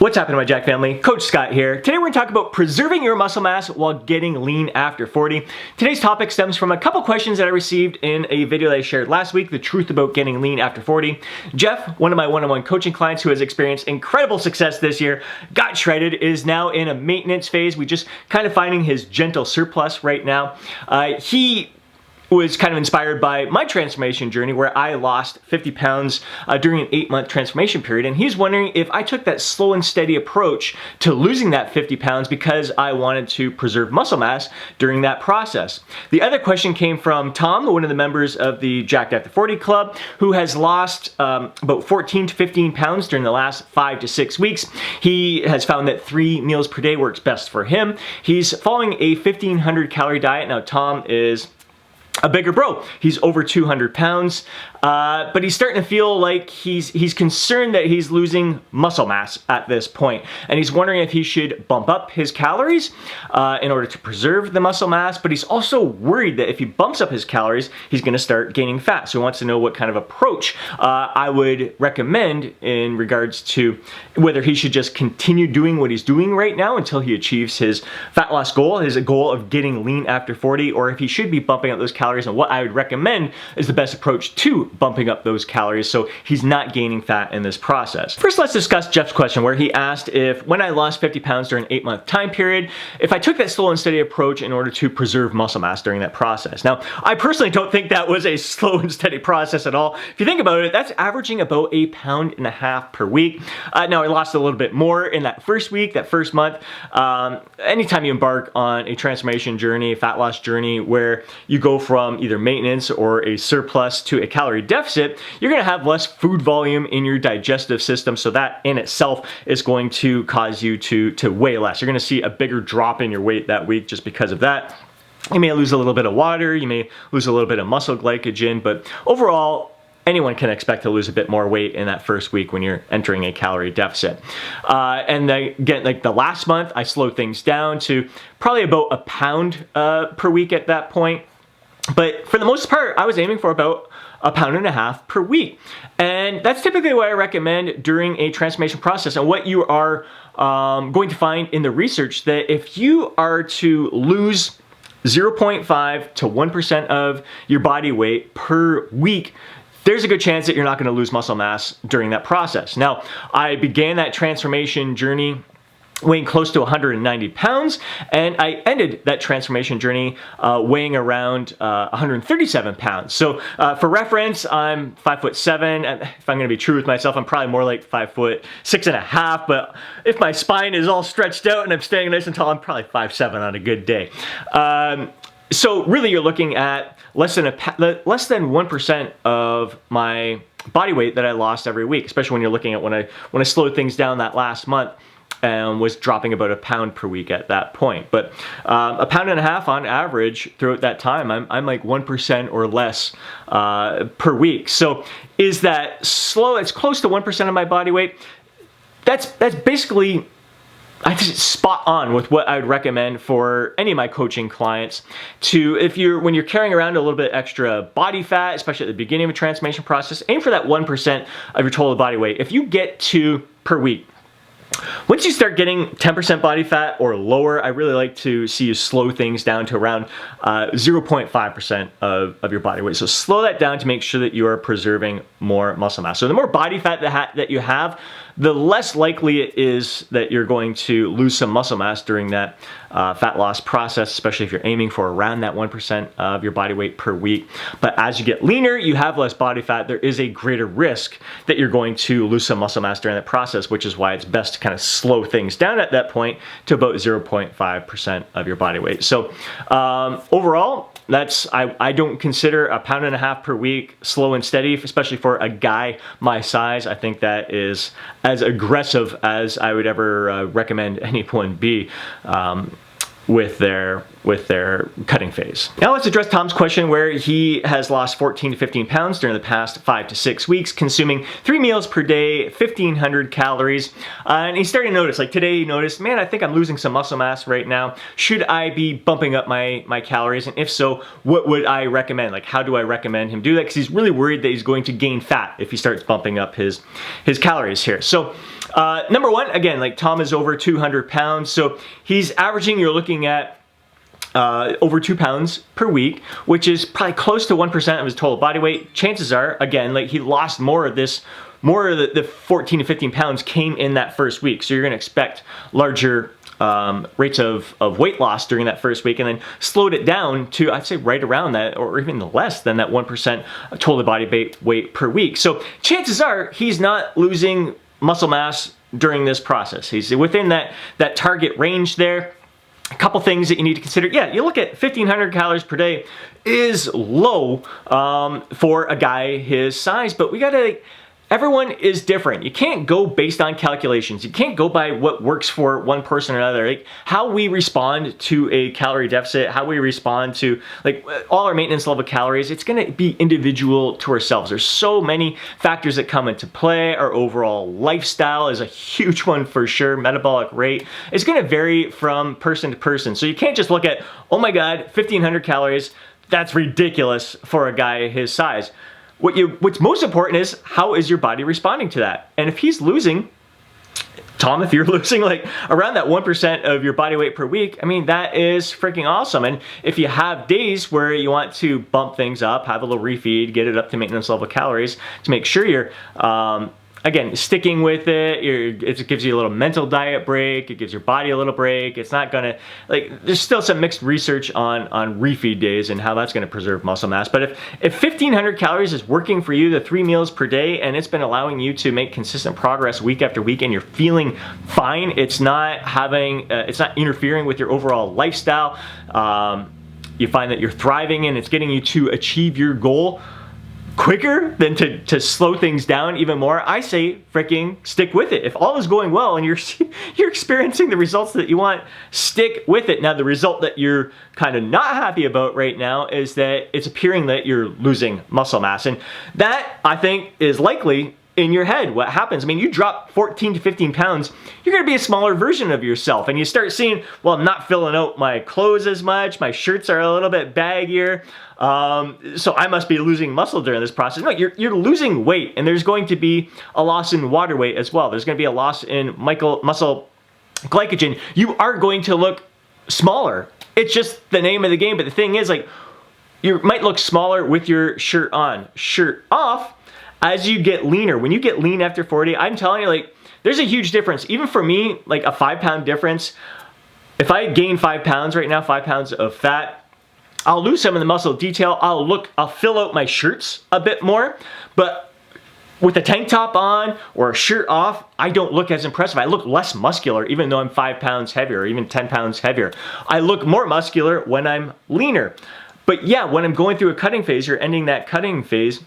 What's happening, my Jack family? Coach Scott here. Today we're going to talk about preserving your muscle mass while getting lean after 40. Today's topic stems from a couple questions that I received in a video that I shared last week, the truth about getting lean after 40. Jeff, one of my one-on-one coaching clients who has experienced incredible success this year, got shredded, is now in a maintenance phase. We just kind of finding his gentle surplus right now. He was kind of inspired by my transformation journey where I lost 50 pounds during an 8-month transformation period, and he's wondering if I took that slow and steady approach to losing that 50 pounds because I wanted to preserve muscle mass during that process. The other question came from Tom, one of the members of the Jacked After 40 Club, who has lost about 14 to 15 pounds during the last 5 to 6 weeks. He has found that 3 meals per day works best for him. He's following a 1,500 calorie diet. Now, Tom is a bigger bro. He's over 200 pounds, but he's starting to feel like he's concerned that he's losing muscle mass at this point, and he's wondering if he should bump up his calories in order to preserve the muscle mass, but he's also worried that if he bumps up his calories, he's going to start gaining fat. So he wants to know what kind of approach I would recommend in regards to whether he should just continue doing what he's doing right now until he achieves his fat loss goal, his goal of getting lean after 40, or if he should be bumping up those calories, and what I would recommend is the best approach to bumping up those calories so he's not gaining fat in this process. First, let's discuss Jeff's question where he asked if when I lost 50 pounds during an 8-month time period, if I took that slow and steady approach in order to preserve muscle mass during that process. Now, I personally don't think that was a slow and steady process at all. If you think about it, that's averaging about 1.5 pounds per week. Now, I lost a little bit more in that first week, that first month. Anytime you embark on a transformation journey, a fat loss journey, where you go from either maintenance or a surplus to a calorie deficit, you're going to have less food volume in your digestive system, so that in itself is going to cause you to weigh less. You're going to see a bigger drop in your weight that week just because of that. You may lose a little bit of water, you may lose a little bit of muscle glycogen, but overall, anyone can expect to lose a bit more weight in that first week when you're entering a calorie deficit. And again, like the last month, I slowed things down to probably about 1 pound per week at that point. But for the most part, I was aiming for about 1.5 pounds per week. And that's typically what I recommend during a transformation process. And what you are going to find in the research, that if you are to lose 0.5 to 1% of your body weight per week, there's a good chance that you're not going to lose muscle mass during that process. Now, I began that transformation journey weighing close to 190 pounds, and I ended that transformation journey weighing around 137 pounds. So for reference, I'm 5'7", and if I'm going to be true with myself, I'm probably more like 5'6.5", but if my spine is all stretched out and I'm staying nice and tall, I'm probably 5'7" on a good day. So really you're looking at less than 1% of my body weight that I lost every week, especially when you're looking at when I slowed things down that last month and was dropping about 1 pound per week at that point. But 1.5 pounds on average throughout that time, I'm like 1% or less per week. So is that slow? It's close to 1% of my body weight. That's basically, I think, spot on with what I would recommend for any of my coaching clients to, when you're carrying around a little bit extra body fat, especially at the beginning of a transformation process, aim for that 1% of your total body weight. If you get to per week, once you start getting 10% body fat or lower, I really like to see you slow things down to around 0.5% of your body weight. So slow that down to make sure that you are preserving more muscle mass. So the more body fat that you have, the less likely it is that you're going to lose some muscle mass during that fat loss process, especially if you're aiming for around that 1% of your body weight per week. But as you get leaner, you have less body fat, there is a greater risk that you're going to lose some muscle mass during that process, which is why it's best to kind of slow things down at that point to about 0.5% of your body weight. So overall, I don't consider 1.5 pounds per week slow and steady, especially for a guy my size. I think that is as aggressive as I would ever recommend anyone be with their cutting phase. Now let's address Tom's question where he has lost 14 to 15 pounds during the past 5 to 6 weeks, consuming 3 meals per day, 1,500 calories. And he's starting to notice, like today he noticed, man, I think I'm losing some muscle mass right now. Should I be bumping up my calories? And if so, what would I recommend? Like, how do I recommend him do that? Because he's really worried that he's going to gain fat if he starts bumping up his calories here. So Number one, again, like Tom is over 200 pounds, so he's averaging, you're looking at over 2 pounds per week, which is probably close to 1% of his total body weight. Chances are, again, like he lost more of this, more of the 14 to 15 pounds came in that first week. So you're gonna expect larger rates of weight loss during that first week, and then slowed it down to, I'd say, right around that, or even less than that 1% total body weight per week. So chances are he's not losing muscle mass during this process. He's within that target range there. A couple things that you need to consider. Yeah, you look at 1,500 calories per day is low for a guy his size, but we gotta, everyone is different. You can't go based on calculations. You can't go by what works for one person or another. Like how we respond to a calorie deficit, how we respond to like all our maintenance level calories, it's gonna be individual to ourselves. There's so many factors that come into play. Our overall lifestyle is a huge one for sure. Metabolic rate is gonna vary from person to person. So you can't just look at, oh my God, 1,500 calories, that's ridiculous for a guy his size. What's most important is, how is your body responding to that? And if he's losing, Tom, if you're losing like around that 1% of your body weight per week, I mean, that is freaking awesome. And if you have days where you want to bump things up, have a little refeed, get it up to maintenance level calories to make sure you're, again, sticking with it, it gives you a little mental diet break, it gives your body a little break. It's not gonna, like, there's still some mixed research on refeed days and how that's gonna preserve muscle mass. But if 1,500 calories is working for you, the 3 meals per day, and it's been allowing you to make consistent progress week after week, and you're feeling fine, it's not having, it's not interfering with your overall lifestyle, you find that you're thriving and it's getting you to achieve your goal quicker than to slow things down even more, I say freaking stick with it. If all is going well and you're experiencing the results that you want, stick with it. Now, the result that you're kind of not happy about right now is that it's appearing that you're losing muscle mass, and that, I think, is likely in your head. What happens, I mean, you drop 14 to 15 pounds, you're gonna be a smaller version of yourself, and you start seeing, well, I'm not filling out my clothes as much, my shirts are a little bit baggier, so I must be losing muscle during this process. No, you're losing weight, and there's going to be a loss in water weight as well. There's gonna be a loss in muscle glycogen. You are going to look smaller. It's just the name of the game, but the thing is, like, you might look smaller with your shirt on. Shirt off, as you get leaner, when you get lean after 40, I'm telling you, like, there's a huge difference. Even for me, like a 5-pound difference, if I gain 5 pounds right now, 5 pounds of fat, I'll lose some of the muscle detail. I'll fill out my shirts a bit more, but with a tank top on or a shirt off, I don't look as impressive. I look less muscular, even though I'm 5 pounds heavier, or even 10 pounds heavier. I look more muscular when I'm leaner. But yeah, when I'm going through a cutting phase, you're ending that cutting phase,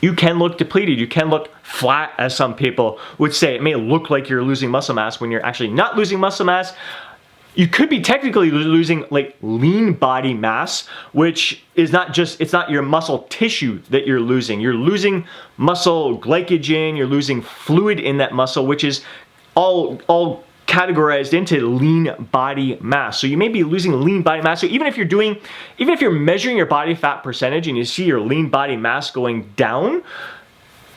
you can look depleted, you can look flat, as some people would say. It may look like you're losing muscle mass when you're actually not losing muscle mass. You could be technically losing like lean body mass, which is not just, it's not your muscle tissue that you're losing. You're losing muscle glycogen, you're losing fluid in that muscle, which is all categorized into lean body mass. So you may be losing lean body mass. So even if you're measuring your body fat percentage and you see your lean body mass going down,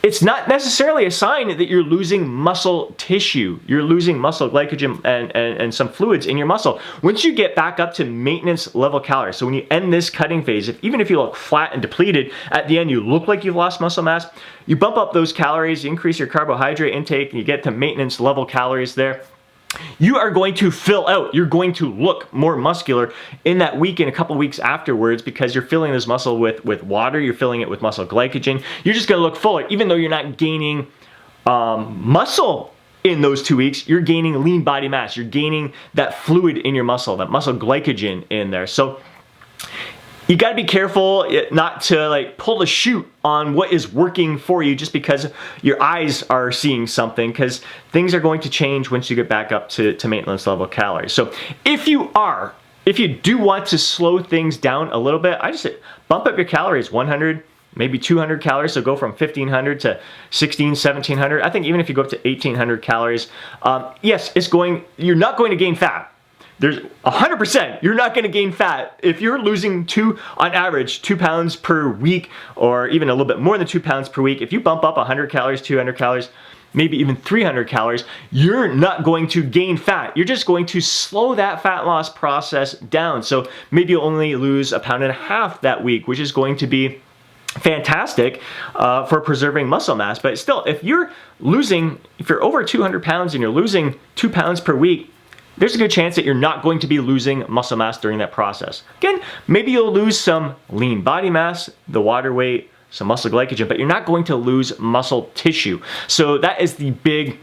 it's not necessarily a sign that you're losing muscle tissue. You're losing muscle glycogen and some fluids in your muscle. Once you get back up to maintenance level calories, so when you end this cutting phase, even if you look flat and depleted, at the end you look like you've lost muscle mass, you bump up those calories, you increase your carbohydrate intake, and you get to maintenance level calories there. You are going to fill out, you're going to look more muscular in that week and a couple weeks afterwards, because you're filling this muscle with water, you're filling it with muscle glycogen. You're just gonna look fuller. Even though you're not gaining muscle in those 2 weeks, you're gaining lean body mass. You're gaining that fluid in your muscle, that muscle glycogen in there. So you got to be careful not to like pull the chute on what is working for you just because your eyes are seeing something, because things are going to change once you get back up to maintenance level calories. So if you do want to slow things down a little bit, I just say bump up your calories 100, maybe 200 calories. So go from 1,500 to 1,600, 1,700. I think even if you go up to 1,800 calories, yes, you're not going to gain fat. There's 100%, you're not gonna gain fat. If you're losing on average, 2 pounds per week, or even a little bit more than 2 pounds per week, if you bump up 100 calories, 200 calories, maybe even 300 calories, you're not going to gain fat. You're just going to slow that fat loss process down. So maybe you'll only lose 1.5 pounds that week, which is going to be fantastic for preserving muscle mass. But still, if you're over 200 pounds and you're losing 2 pounds per week, there's a good chance that you're not going to be losing muscle mass during that process. Again, maybe you'll lose some lean body mass, the water weight, some muscle glycogen, but you're not going to lose muscle tissue. So that's the big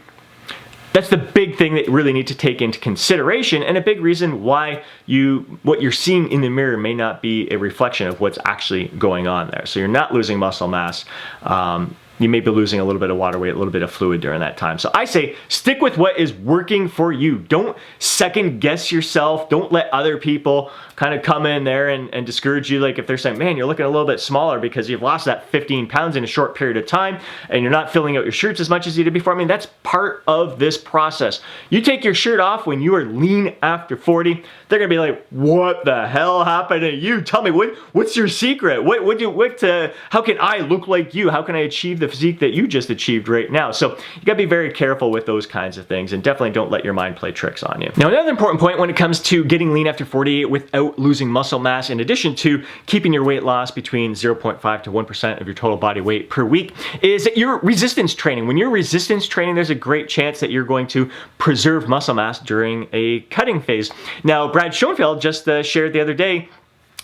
thing that you really need to take into consideration, and a big reason why what you're seeing in the mirror may not be a reflection of what's actually going on there. So you're not losing muscle mass. You may be losing a little bit of water weight, a little bit of fluid during that time. So I say stick with what is working for you. Don't second guess yourself. Don't let other people kind of come in there and discourage you. Like if they're saying, man, you're looking a little bit smaller because you've lost that 15 pounds in a short period of time and you're not filling out your shirts as much as you did before. I mean, that's part of this process. You take your shirt off when you are lean after 40, they're gonna be like, what the hell happened to you? Tell me, what's your secret? How can I look like you? How can I achieve the physique that you just achieved right now? So you gotta be very careful with those kinds of things, and definitely don't let your mind play tricks on you. Now, another important point when it comes to getting lean after 40 without losing muscle mass, in addition to keeping your weight loss between 0.5 to 1% of your total body weight per week, is that your resistance training. When you're resistance training, there's a great chance that you're going to preserve muscle mass during a cutting phase. Now, Brad Schoenfeld just shared the other day,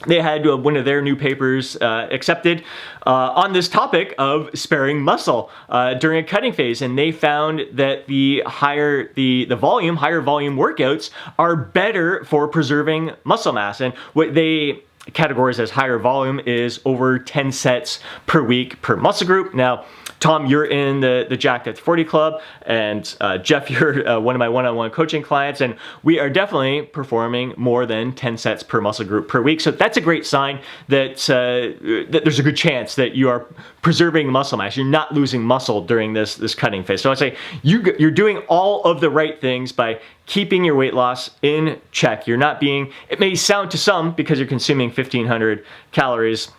they had one of their new papers accepted on this topic of sparing muscle during a cutting phase, and they found that the higher volume workouts are better for preserving muscle mass. And what they categorize as higher volume is over 10 sets per week per muscle group. Now, Tom, you're in the Jacked After 40 Club, and Jeff, you're one of my one-on-one coaching clients, and we are definitely performing more than 10 sets per muscle group per week. So that's a great sign that, that there's a good chance that you are preserving muscle mass. You're not losing muscle during this cutting phase. So I'd say you're doing all of the right things by keeping your weight loss in check. You're not being, it may sound to some, because you're consuming 1,500 calories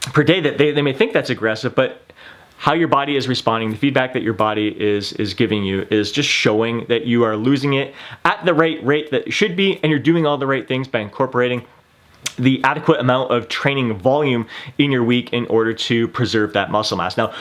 per day, that they may think that's aggressive, but how your body is responding, the feedback that your body is giving you is just showing that you are losing it at the right rate that it should be, and you're doing all the right things by incorporating the adequate amount of training volume in your week in order to preserve that muscle mass. Now,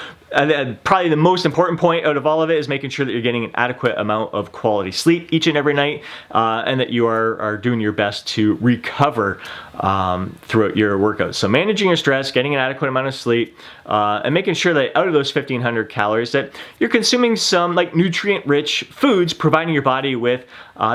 probably the most important point out of all of it is making sure that you're getting an adequate amount of quality sleep each and every night, and that you are doing your best to recover throughout your workouts. So managing your stress, getting an adequate amount of sleep, and making sure that out of those 1,500 calories that you're consuming some like nutrient-rich foods, providing your body with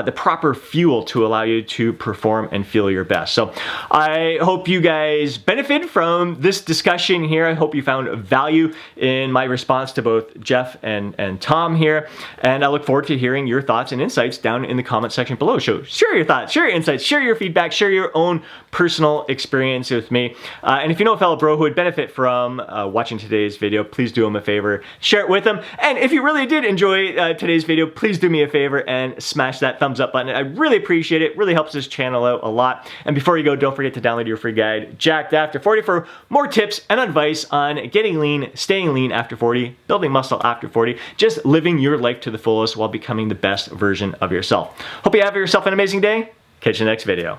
the proper fuel to allow you to perform and feel your best. So I hope you guys benefit from this discussion here. I hope you found value in my response to both Jeff and Tom here, and I look forward to hearing your thoughts and insights down in the comment section below. So share your thoughts, share your insights, share your feedback, share your own personal experience with me. And if you know a fellow bro who would benefit from watching today's video, please do him a favor, share it with them. And if you really did enjoy today's video, please do me a favor and smash that thumbs up button. I really appreciate it. It really helps this channel out a lot. And before you go, don't forget to download your free guide, Jacked After 40, for more tips and advice on getting lean, staying lean after 40, building muscle after 40, just living your life to the fullest while becoming the best version of yourself. Hope you have yourself an amazing day. Catch you in the next video.